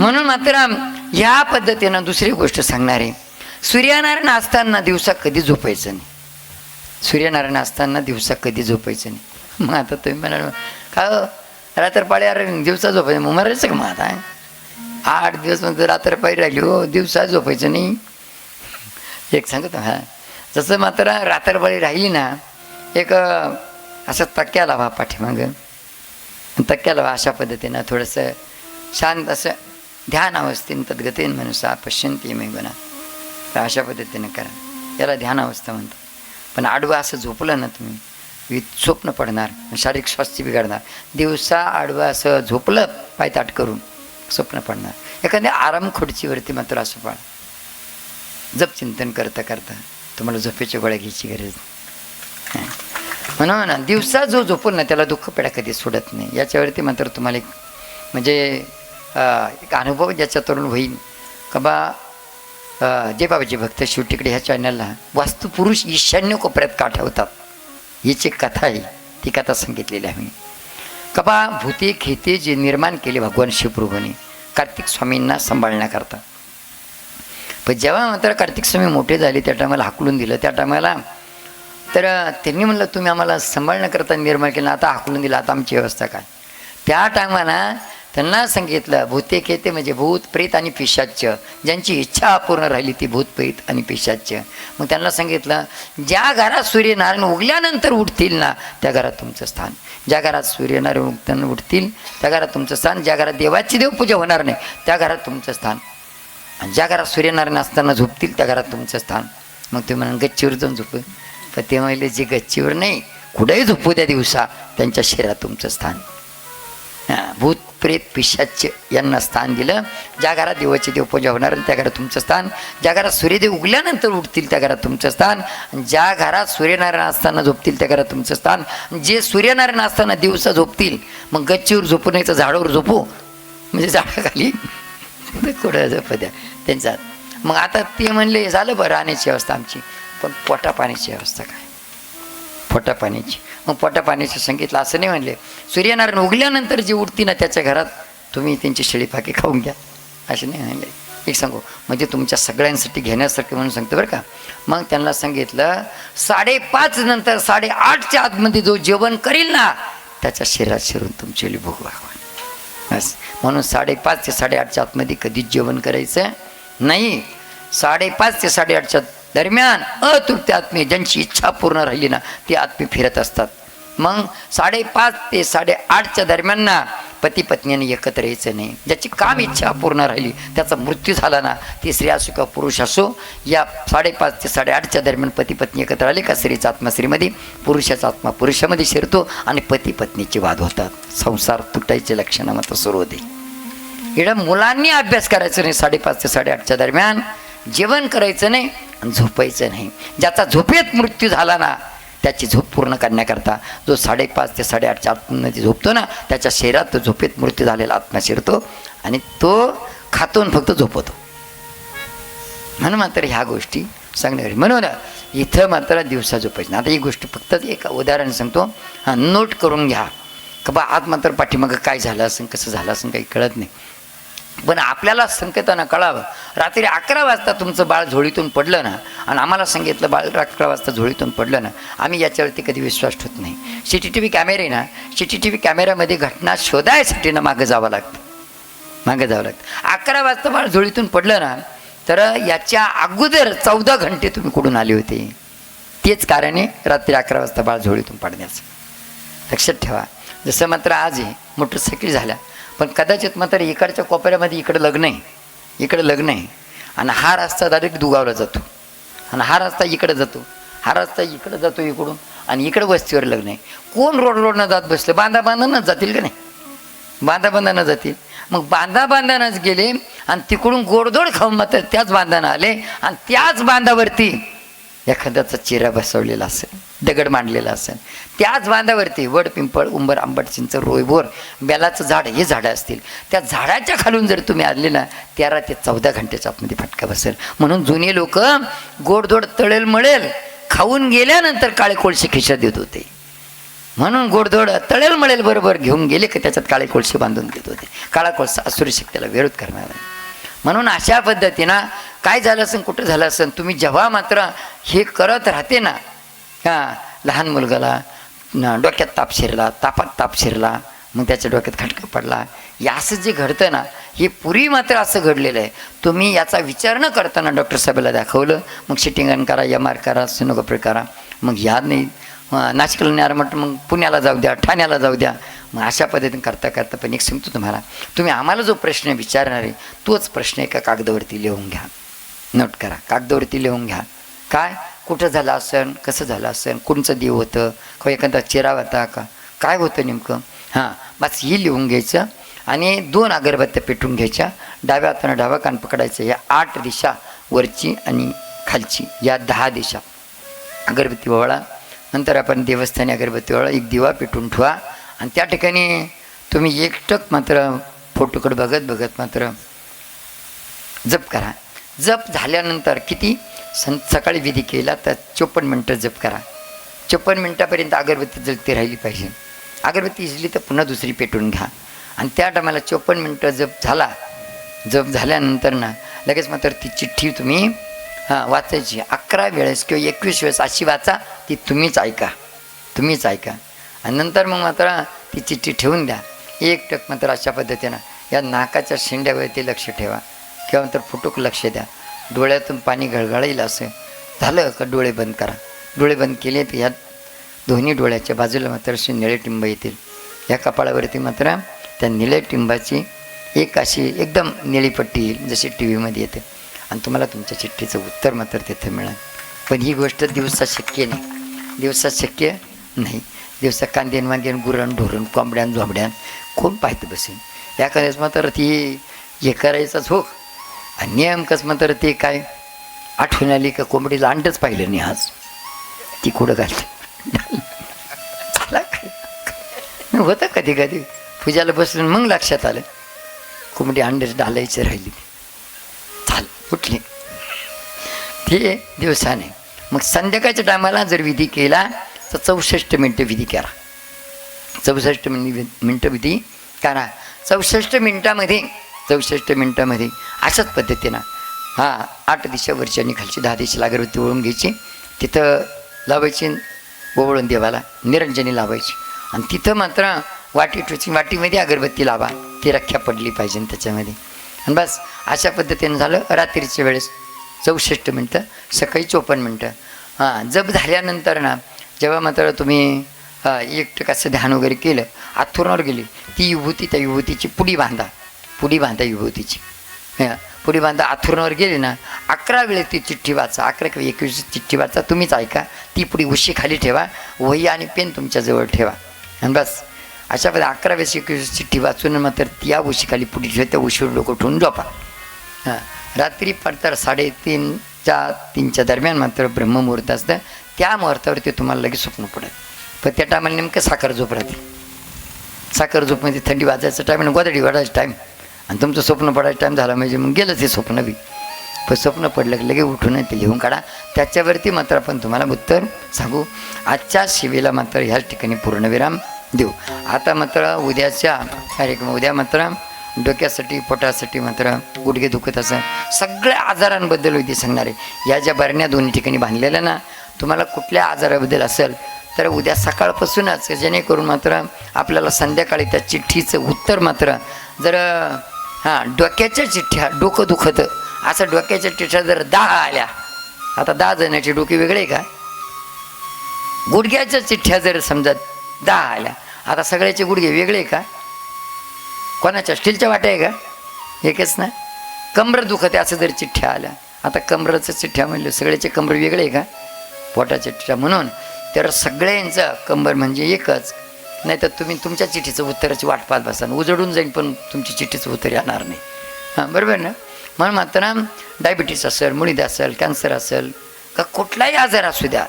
म्हणून मात्र या पद्धतीनं दुसरी गोष्ट सांगणार आहे. सूर्यनारायण असताना दिवसा कधी झोपायचं नाही. सूर्यनारायण असताना दिवसा कधी झोपायचं नाही. मग आता तुम्ही म्हणाल का रात्रपाळी अरे दिवसा झोपायचं, मग मरायचं का? मग आता 8 दिवस म्हणजे रात्रपाळी राहिली हो, दिवसा झोपायचं नाही. एक सांगतो हा, जसं मात्र रात्रपाळी राहिली ना, एक असं तक्क्या लावा पाठीमागं, तक्क्या लावा अशा पद्धतीनं थोडंसं शांत असं ध्यान अवस्थेन तद्गतीन मनुष्या पश्यन्ति मे गुणा, तर अशा पद्धतीनं करा. याला ध्यान अवस्था म्हणतात. पण आडवं असं झोपलं ना तुम्ही, स्वप्न पडणार, शारीरिक स्वास्थ्य बिघडणार. दिवसा आडवं असं झोपलं पायताट करून स्वप्न पडणार. एखाद्या आराम खुर्चीवरती मात्र असं पाळ, जप चिंतन करता करता तुम्हाला झोपेच्या गोळ्या घ्यायची गरज नाही. म्हणून दिवसा जो झोपून ना त्याला दुःख पेढा कधी सोडत नाही. याच्यावरती मात्र तुम्हाला एक म्हणजे एक अनुभव ज्याच्यातून होईल का बा जे बाबाजी भक्त शिवटिकडे ह्या चॅनलला वास्तुपुरुष ईशान्य कोपऱ्यात का ठेवतात हिची कथा आहे. ती कथा सांगितलेली आहे मी. का बा भूते खेते जे निर्माण केले भगवान शिवप्रभूने कार्तिक स्वामींना सांभाळण्याकरता. पण जेव्हा मात्र कार्तिक स्वामी मोठे झाले त्या टायमाला हाकलून दिलं. त्या टायमाला तर त्यांनी म्हणलं तुम्ही आम्हाला सांभाळण्याकरता निर्माण केलं, आता हाकलून दिलं, आता आमची व्यवस्था काय? त्या टायमाला त्यांना सांगितलं भूते खेते म्हणजे भूत प्रेत आणि पिशाच्य, ज्यांची इच्छा अपूर्ण राहिली ती भूत प्रेत आणि पिशाच्य. मग त्यांना सांगितलं ज्या घरात सूर्यनारायण उगल्यानंतर उठतील ना त्या घरात तुमचं स्थान. ज्या घरात सूर्यनारायण उगताना उठतील त्या घरात तुमचं स्थान. ज्या घरात देवाची देवपूजा होणार नाही त्या घरात तुमचं स्थान. आणि ज्या घरात सूर्यनारायण असताना झोपतील त्या घरात तुमचं स्थान. मग ते म्हणून गच्चीवर जाऊन झोप. पण ते म्हणले जे गच्चीवर नाही कुठेही झोपू त्या दिवसा त्यांच्या शरीरात तुमचं स्थान. भूत प्रेत पिशाच्य यांना स्थान दिलं. ज्या घरात देवाची देवपूजा होणार त्या घरात तुमचं स्थान. ज्या घरात सूर्यदेव उगल्यानंतर उठतील त्या घरात तुमचं स्थान. ज्या घरात सूर्यनारायण असताना झोपतील त्या घरात तुमचं स्थान. जे सूर्यनारायण असताना दिवसा झोपतील मग गच्चीवर झोपू नाही तर झाडावर झोपू, म्हणजे झाडाखाली कुठं झोप द्या त्यांचा. मग आता ते म्हणले झालं बरं राहण्याची व्यवस्था आमची, पण पोटा पाण्याची व्यवस्था काय? पोटा पाण्याची. मग पोटा पाण्याचं सांगितलं असं नाही म्हणले सूर्यनारायण उगल्यानंतर जे उठती ना त्याच्या घरात तुम्ही त्यांची शेळीपाकी खाऊन घ्या असे नाही म्हणले. एक सांगू म्हणजे तुमच्या सगळ्यांसाठी घेण्यासाठी म्हणून सांगतो बरं का. मग त्यांना सांगितलं 5:30 नंतर 8:30च्या आतमध्ये जो जेवण करील ना त्याच्या शरीरात शिरून तुमची भूक भागवा बस. म्हणून 5:30 ते 8:30च्या आतमध्ये कधीच जेवण करायचं नाही. 5:30 ते 8:30च्या दरम्यान अतृप्त आत्मे ज्यांची इच्छा पूर्ण राहिली ना ते आत्मे फिरत असतात. मग 5:30 ते 8:30च्या दरम्यान ना पती पत्नीने एकत्र यायचं नाही. ज्याची काम इच्छा पूर्ण राहिली त्याचा मृत्यू झाला ना ती स्त्री असो किंवा पुरुष असो, या 5:30 ते 8:30च्या दरम्यान पती पत्नी एकत्र आले का स्त्रीचा आत्मा स्त्रीमध्ये पुरुषाचा आत्मा पुरुषामध्ये शिरतो आणि पती पत्नीचे वाद होतात. संसार तुटायचे लक्षणं मात्र सुरू होते. इकडं मुलांनी अभ्यास करायचा नाही. 5:30 ते 8:30च्या दरम्यान जेवण करायचं नाही आणि झोपायचं नाही. ज्याचा झोपेत मृत्यू झाला ना त्याची झोप पूर्ण करण्याकरता जो 5:30 ते 8:30च्या आतमध्ये झोपतो ना त्याच्या शरीरात तो झोपेत मृत्यू झालेला आत्मा शिरतो आणि तो खातो फक्त झोपतो. म्हणून मात्र ह्या गोष्टी सांगण्यासाठी म्हणून इथं मात्र दिवसा झोपायचं. आता ही गोष्ट फक्त एक उदाहरण सांगतो, नोट करून घ्या का बा आज मात्र पाठीमागं काय झालं असेल कसं झालं असेल काही कळत नाही. पण आपल्याला संकेतानं कळावं. रात्री 11 वाजता तुमचं बाळ झोळीतून पडलं ना आणि आम्हाला सांगितलं बाळ 11 वाजता झोळीतून पडलं ना, आम्ही याच्यावरती कधी विश्वास ठेवत नाही. CCTV कॅमेरे ना, CCTV कॅमेऱ्यामध्ये घटना शोधायसाठी ना मागं जावं लागतं. 11 वाजता बाळ झोळीतून पडलं ना तर याच्या अगोदर 14 घंटे तुम्ही कुठून आले होते. तेच कारण आहे रात्री 11 वाजता बाळ झोळीतून पडण्याचं. लक्षात ठेवा. जसं मात्र आज आहे मोटरसायकल झाल्या पण कदाचित मात्र इकडच्या कोपऱ्यामध्ये इकडं लग्न आहे आणि हा रस्ता डायरेक्ट दुगावला जातो आणि हा रस्ता इकडं जातो, हा रस्ता इकडं जातो इकडून आणि इकडं वस्तीवर लग्न आहे. कोण रोडनं जात बसले? बांधाबांधानच जातील का नाही? बांधाबांधानं जातील. मग बांधाबांधानच गेले आणि तिकडून गोडधोड खाऊन मात्र त्याच बांधानं आले आणि त्याच बांधावरती एखाद्याचा चेहरा बसवलेला असेल, दगड मांडलेला असेल. त्याच बांधावरती वड पिंपळ उंबर आंबट चिंच रोयबोर बेलाचं झाड हे झाडं असतील. त्या झाडाच्या खालून जर तुम्ही आले ना 13 ते 14 घंट्याच्या आतमध्ये फटका बसेल. म्हणून जुने लोक गोडधोड तळेल मळेल खाऊन गेल्यानंतर काळे कोळसे खिशात देत होते. म्हणून गोडधोड तळेल मळेल बरोबर घेऊन गेले की त्याच्यात काळे कोळसे बांधून देत होते. काळा कोळसा असुरी शक्तीला विरोध करणार आहे. म्हणून अशा पद्धतीनं काय झालं असेल, कुठं झालं असेल, तुम्ही जेव्हा मात्र हे करत राहते ना, लहान मुलगाला डोक्यात ताप शिरला, तापात ताप शिरला, मग त्याच्या डोक्यात खटका पडला, या असं जे घडतं ना, हे पूर्वी मात्र असं घडलेलं आहे. तुम्ही याचा विचार न करताना डॉक्टर साहेबाला दाखवलं, मग सिटिंगन करा, MR करा, सोनोग्राफी करा, मग ह्या नाही नाशिकला न्यार म्हटलं मग पुण्याला जाऊ द्या, ठाण्याला जाऊ द्या. मग अशा पद्धतीने करता करता पण एक सांगतो तुम्हाला, तुम्ही आम्हाला जो प्रश्न विचारणार आहे तोच प्रश्न एका कागदावरती लिहून घ्या, नोट करा, कागदावरती लिहून घ्या. काय कुठं झालं असेल, कसं झालं असेल, कोणचं देव होतं, का एखादा चेहरा होता का, काय होतं नेमकं, बस ही लिहून घ्यायचं. आणि 2 अगरबत्त्या पेटून घ्यायच्या. डाव्या हातानं डावा कान पकडायचं. या 8 दिशा वरची आणि खालची, या 10 दिशा अगरबत्ती ओवाळा. नंतर आपण देवस्थानी अगरबत्ती ओवाळा, एक दिवा पेटून ठेवा. आणि त्या ठिकाणी तुम्ही एकटक मात्र फोटोकडे बघत बघत मात्र जप करा. जप झाल्यानंतर किती सकाळी विधी केला तर 54 मिनटं जप करा. 54 मिनटापर्यंत अगरबत्ती जळती राहिली पाहिजे. अगरबत्ती इजली तर पुन्हा दुसरी पेटून घ्या. आणि त्या टायमाला 54 मिनटं जप झाला. जप झाल्यानंतर ना लगेच मात्र ती चिठ्ठी तुम्ही वाचायची. 11 वेळेस किंवा 21 वेळेस अशी वाचा, ती तुम्हीच ऐका, तुम्हीच ऐका. आणि नंतर मग मात्र ती चिठ्ठी ठेवून द्या. एकटक मात्र अशा पद्धतीनं या नाकाच्या शेंड्यावरती लक्ष ठेवा किंवा नंतर फुटूक लक्ष द्या. डोळ्यातून पाणी गळगळेल असं झालं का डोळे बंद करा. डोळे बंद केले तर ह्या दोन्ही डोळ्याच्या बाजूला मात्र असे निळे टिंब येतील. या कपाळावरती मात्र त्या निळ्या टिंबाची एक अशी एकदम निळी पट्टी येईल, जशी टी व्हीमध्ये येते. आणि तुम्हाला तुमच्या चिठ्ठीचं उत्तर मात्र तिथं मिळेल. पण ही गोष्ट दिवसात शक्य नाही, दिवसात शक्य नाही. दिवसात कांदेन वांदेन गुरण ढोरण कोंबड्यान झोंबड्यान कोण पाहतं बसेल. एखाद्याच मात्र ती हे करायचाच हो. आणि नेमकंच मात्र ते काय आठवण आली का कोंबडीला अंडच पाहिलं नाही आज, ती कुठं घालते होतं कधी कधी पूजाला बसून मग लक्षात आलं कोंबडी अंडच डालायचं राहिली, चाल उठली. ते दिवसाने मग संध्याकाळच्या टायमाला जर विधी केला तर 64 मिनटं विधी करा. 64 मिनटं विधी करा. 64 मिनटामध्ये अशाच पद्धतीनं 8 दिशा वरची आणि खालची 10 दिशेला अगरबत्ती ओळून घ्यायची. तिथं लावायची, ओवळून देवाला निरंजनी लावायची. आणि तिथं मात्र वाटी ठेवायची, वाटीमध्ये अगरबत्ती लावा, ती रख्या पडली पाहिजे त्याच्यामध्ये. आणि बस अशा पद्धतीनं झालं. रात्रीच्या वेळेस 64 मिनटं, सकाळी 54 मिनटं. जप झाल्यानंतर ना जेव्हा मात्र तुम्ही एकटक असं ध्यान वगैरे केलं, आथुरणावर गेली ती विभूती, त्या विभूतीची पुडी बांधा विभूतीची पुडी बांधा. आथुरणावर गेली ना 11 वेळेस ती चिठ्ठी वाचा. 11 किंवा 21 चिठ्ठी वाचा, तुम्हीच ऐका. ती पुडी उशी खाली ठेवा, वही आणि पेन तुमच्याजवळ ठेवा. आणि बस अशा पद्धतीने 11 वेळेस 21 चिठ्ठी वाचून मात्र त्या उशी खाली पुडी ठेवा. त्या उशीवर डोकं ठेवून झोपा. रात्री पडतर 3:30 दरम्यान मात्र ब्रह्ममुहूर्त असतं. त्या मुहूर्तावरती तुम्हाला लगेच स्वप्न पडेल. पण त्या टायमाला नेमकं साखर झोप राहते. साखर झोपमध्ये थंडी वाजायचं टाईम आणि गोदडी वाढायचं टाईम, आणि तुमचं स्वप्न पडायचं टाईम झाला म्हणजे मग गेलं ते स्वप्न बी. पण स्वप्न पडलं की लगेच उठून ते लिहून काढा. त्याच्यावरती मात्र आपण तुम्हाला उत्तर सांगू. आजच्या शिवेला मात्र ह्याच ठिकाणी पूर्णविराम देऊ. आता मात्र उद्याच्या कार्यक्रम, उद्या मात्र डोक्यासाठी पोटासाठी मात्र गुडघे दुखत असं सगळ्या आजारांबद्दल उद्या सांगणार आहे. या ज्या बरण्या दोन्ही ठिकाणी बांधलेल्या ना, तुम्हाला कुठल्या आजाराबद्दल असेल तर उद्या सकाळपासूनच, जेणेकरून मात्र आपल्याला संध्याकाळी त्या चिठ्ठीचं उत्तर मात्र जर डोक्याच्या चिठ्ठ्या, डोकं दुखतं असं डोक्याच्या चिठ्ठ्या जर 10 आल्या, आता 10 जणांचे डोके वेगळे का, गुडघ्याच्या चिठ्ठ्या जर समजा 10 आल्या, आता सगळ्याचे गुडघे वेगळे का, कोणाच्या स्टीलच्या वाट्या आहे का, एकच ना. कमर दुखते असं जर चिठ्ठ्या आल्या, आता कमरेचं चिठ्ठ्या म्हणलं सगळ्याचे कमर वेगळे आहे का, पोटाच्या चिठ्ठ्या. म्हणून तर सगळ्यांचं कंबर म्हणजे एकच. नाही तर तुम्ही तुमच्या चिठ्ठीचं उत्तराची वाट पाहत बसाल, उजडून जाईल पण तुमची चिठ्ठीचं उत्तर येणार नाही. बरोबर ना. म्हणून मात्र डायबिटीस असेल, मुळीद असेल, कॅन्सर असेल का कुठलाही आजार असू द्या,